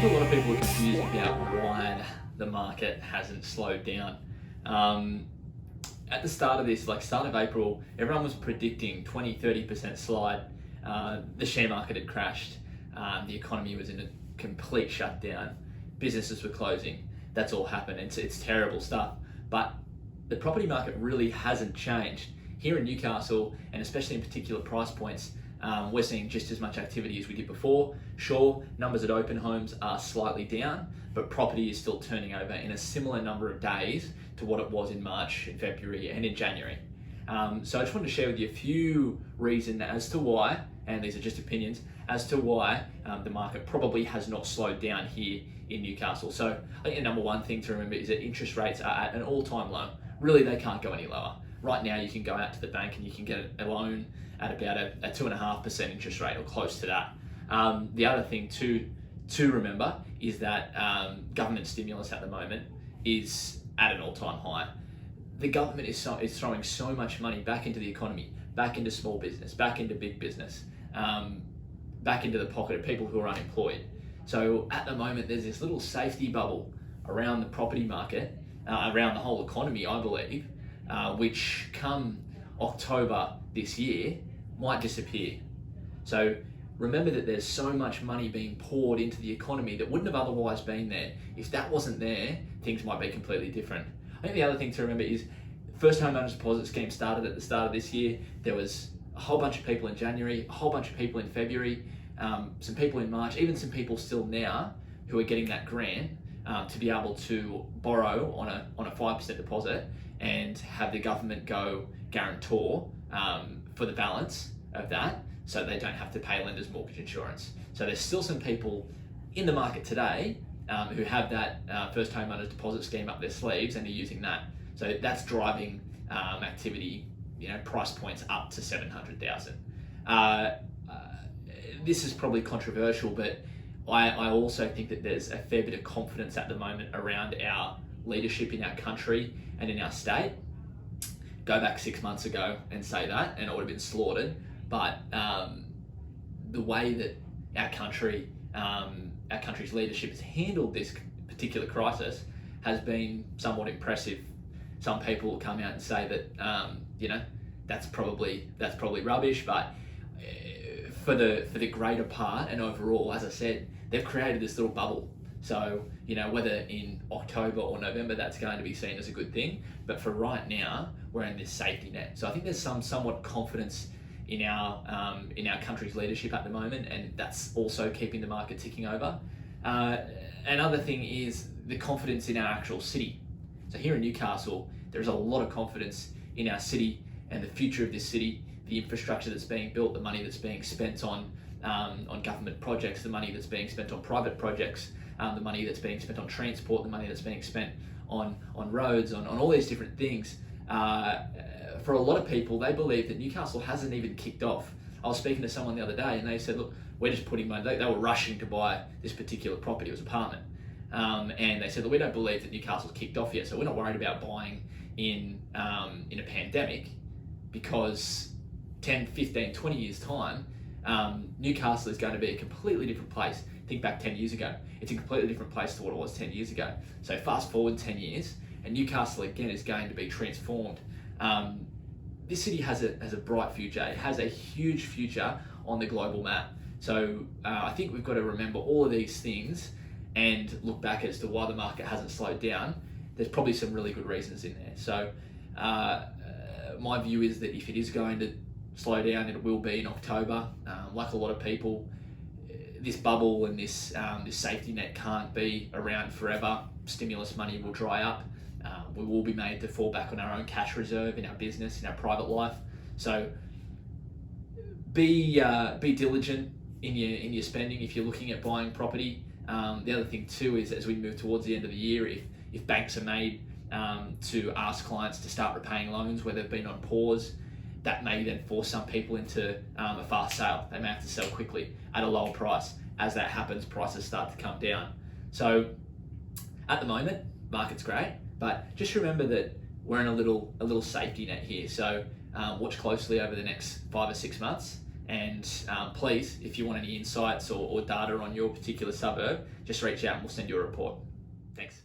a lot of people are confused about why the market hasn't slowed down. At the start of this, like start of April, everyone was predicting 20-30% slide. The share market had crashed. The economy was in a complete shutdown. Businesses were closing. That's all happened. It's terrible stuff. But the property market really hasn't changed. Here in Newcastle, and especially in particular price points, we're seeing just as much activity as we did before. Sure, numbers at open homes are slightly down, but property is still turning over in a similar number of days to what it was in March, in February, and in January. So I just wanted to share with you a few reasons as to why, and these are just opinions, as to why the market probably has not slowed down here in Newcastle. So I think the number one thing to remember is that interest rates are at an all-time low. Really, they can't go any lower. Right now, you can go out to the bank and you can get a loan at about a 2.5% interest rate or close to that. The other thing to remember is that government stimulus at the moment is at an all-time high. The government is throwing so much money back into the economy, back into small business, back into big business, back into the pocket of people who are unemployed. So at the moment, there's this little safety bubble around the property market, around the whole economy, I believe, which come October this year might disappear. So remember that there's so much money being poured into the economy that wouldn't have otherwise been there. If that wasn't there, things might be completely different. I think the other thing to remember is first home owners deposit scheme started at the start of this year. There was a whole bunch of people in January, a whole bunch of people in February, some people in March, even some people still now who are getting that grant to be able to borrow on a 5% deposit and have the government go guarantor for the balance of that, so they don't have to pay lenders mortgage insurance. So there's still some people in the market today who have that first home owners deposit scheme up their sleeves and are using that. So that's driving activity, price points up to 700,000. This is probably controversial, but I also think that there's a fair bit of confidence at the moment around our leadership in our country and in our state. Go back 6 months ago and say that, and it would have been slaughtered. But the way that our country's leadership has handled this particular crisis has been somewhat impressive. Some people will come out and say that that's probably rubbish, but for the greater part and overall, as I said, they've created this little bubble. So, whether in October or November, that's going to be seen as a good thing. But for right now, we're in this safety net. So I think there's somewhat confidence in our country's leadership at the moment, and that's also keeping the market ticking over. Another thing is the confidence in our actual city. So here in Newcastle, there's a lot of confidence in our city and the future of this city, the infrastructure that's being built, the money that's being spent on government projects, the money that's being spent on private projects, the money that's being spent on transport, the money that's being spent on roads, on all these different things. For a lot of people, they believe that Newcastle hasn't even kicked off. I was speaking to someone the other day and they said, look, we're just putting money, they were rushing to buy this particular property, it was an apartment. And they said, look, we don't believe that Newcastle's kicked off yet, so we're not worried about buying in a pandemic, because 10, 15, 20 years time, Newcastle is going to be a completely different place. Think back 10 years ago. It's a completely different place to what it was 10 years ago. So fast forward 10 years, and Newcastle again is going to be transformed. This city has a bright future. It has a huge future on the global map. So I think we've got to remember all of these things and look back as to why the market hasn't slowed down. There's probably some really good reasons in there. So my view is that if it is going to slow down, it will be in October. Like a lot of people, this bubble and this safety net can't be around forever. Stimulus money will dry up. We will be made to fall back on our own cash reserve in our business, in our private life. So be diligent in your spending if you're looking at buying property. The other thing too is, as we move towards the end of the year, if banks are made to ask clients to start repaying loans where they've been on pause, that may then force some people into a fast sale. They may have to sell quickly at a lower price. As that happens, prices start to come down. So at the moment, market's great, but just remember that we're in a little safety net here. So watch closely over the next 5 or 6 months And please, if you want any insights or data on your particular suburb, just reach out and we'll send you a report. Thanks.